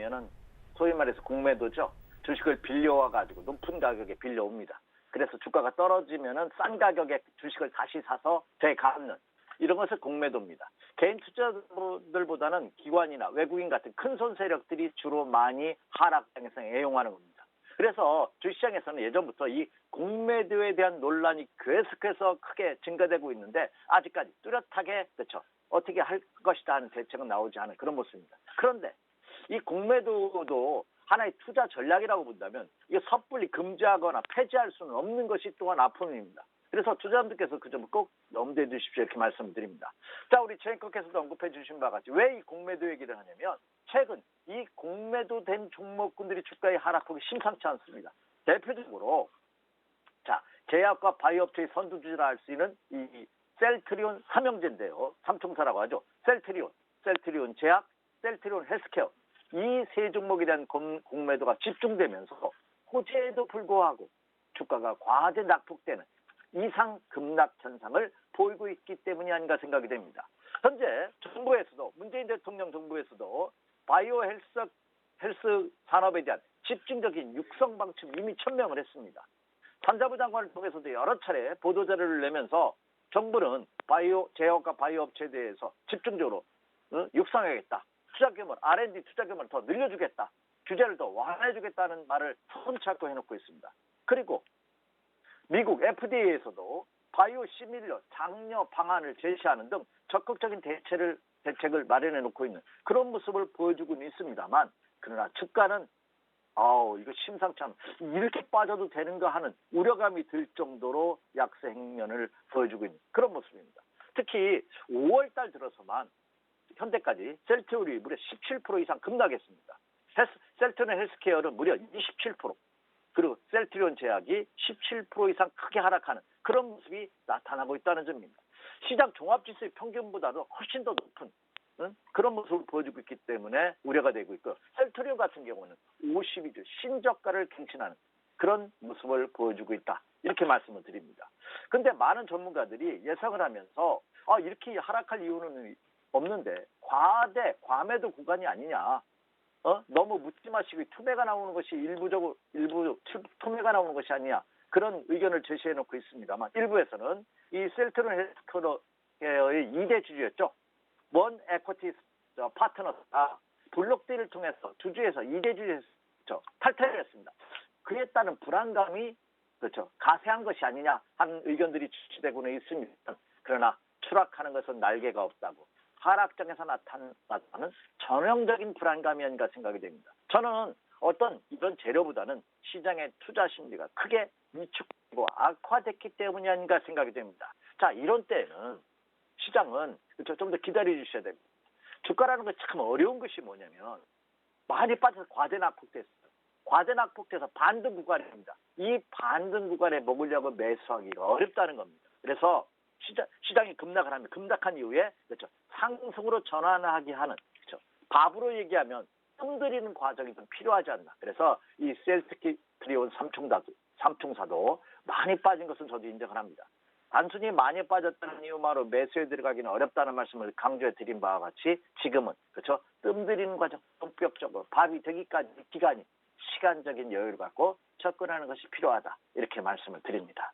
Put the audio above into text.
떨어지면은 소위 말해서 공매도죠. 주식을 빌려와가지고 높은 가격에 빌려옵니다. 그래서 주가가 떨어지면은 싼 가격에 주식을 다시 사서 되갚는 이런 것을 공매도입니다. 개인 투자자들보다는 기관이나 외국인 같은 큰 손 세력들이 주로 많이 하락장에서 애용하는 겁니다. 그래서 주식시장에서는 예전부터 이 공매도에 대한 논란이 계속해서 크게 증가되고 있는데 아직까지 뚜렷하게 그렇죠. 어떻게 할 것이다 하는 대책은 나오지 않은 그런 모습입니다. 그런데 이 공매도도 하나의 투자 전략이라고 본다면 이게 섣불리 금지하거나 폐지할 수는 없는 것이 또한 아픔입니다. 그래서 투자자분들께서 그 점을 꼭 염두에 두십시오 이렇게 말씀드립니다. 자, 우리 최앵커께서도 언급해 주신 바와 같이 왜 이 공매도 얘기를 하냐면 최근 이 공매도된 종목군들이 주가의 하락폭이 심상치 않습니다. 대표적으로 자, 제약과 바이오업체의 선두주자라 할 수 있는 이 셀트리온 삼형제인데요. 삼총사라고 하죠. 셀트리온 제약, 셀트리온 헬스케어 이 세 종목에 대한 공매도가 집중되면서 호재에도 불구하고 주가가 과하게 낙폭되는 이상 급락 현상을 보이고 있기 때문이 아닌가 생각이 됩니다. 현재 정부에서도 문재인 대통령 정부에서도 바이오 헬스 산업에 대한 집중적인 육성 방침 이미 천명을 했습니다. 산자부 장관을 통해서도 여러 차례 보도자료를 내면서 정부는 제약과 바이오 업체에 대해서 집중적으로 육성하겠다. 투자 규모, R&D 투자 규모를 더 늘려주겠다. 규제를 더 완화해주겠다는 말을 손잡고 해놓고 있습니다. 그리고 미국 FDA에서도 바이오 시밀러 장려 방안을 제시하는 등 적극적인 대책을 마련해 놓고 있는 그런 모습을 보여주고는 있습니다만 그러나 주가는 이거 심상치 않은 이렇게 빠져도 되는가 하는 우려감이 들 정도로 약세 행면을 보여주고 있는 그런 모습입니다. 특히 5월 달 들어서만 현대까지 셀트리온이 무려 17% 이상 급락했습니다. 셀트리온 헬스케어는 무려 27%, 그리고 셀트리온 제약이 17% 이상 크게 하락하는 그런 모습이 나타나고 있다는 점입니다. 시장 종합지수의 평균보다도 훨씬 더 높은 그런 모습을 보여주고 있기 때문에 우려가 되고 있고 셀트리온 같은 경우는 52주 신저가를 갱신하는 그런 모습을 보여주고 있다. 이렇게 말씀을 드립니다. 그런데 많은 전문가들이 예상을 하면서 이렇게 하락할 이유는 없는데 과매도 구간이 아니냐. 너무 묻지 마시고 투매가 나오는 것이 일부 투매가 나오는 것이 아니냐. 그런 의견을 제시해 놓고 있습니다만 일부에서는 이 셀트리온 헬스케어의 2대 주주였죠. 원 에쿼티 파트너가 블록딜을 통해서 주주에서 2대 주주에서 탈퇴를 했습니다. 그에 따른 불안감이 그렇죠. 가세한 것이 아니냐 하는 의견들이 주시되고는 있습니다. 그러나 추락하는 것은 날개가 없다고 하락장에서 나타나는 전형적인 불안감이 아닌가 생각이 됩니다. 저는 어떤 이런 재료보다는 시장의 투자 심리가 크게 위축되고 악화됐기 때문이 아닌가 생각이 됩니다. 자, 이런 때에는 시장은 좀 더 기다려 주셔야 됩니다. 주가라는 건 참 어려운 것이 뭐냐면 많이 빠져서 과대 낙폭됐어요. 과대 낙폭돼서 반등 구간입니다. 이 반등 구간에 머물려고 매수하기가 어렵다는 겁니다. 그래서 시장이 급락을 하면 급락한 이후에 그렇죠. 상승으로 전환하게 하는 그렇죠. 밥으로 얘기하면 뜸들이는 과정이 좀 필요하지 않나. 그래서 이 셀트리온 삼총사도 많이 빠진 것은 저도 인정을 합니다. 단순히 많이 빠졌다는 이유만으로 매수에 들어가기는 어렵다는 말씀을 강조해 드린 바와 같이 지금은 그렇죠. 뜸들이는 과정 본격적으로 밥이 되기까지 기간이 시간적인 여유를 갖고 접근하는 것이 필요하다. 이렇게 말씀을 드립니다.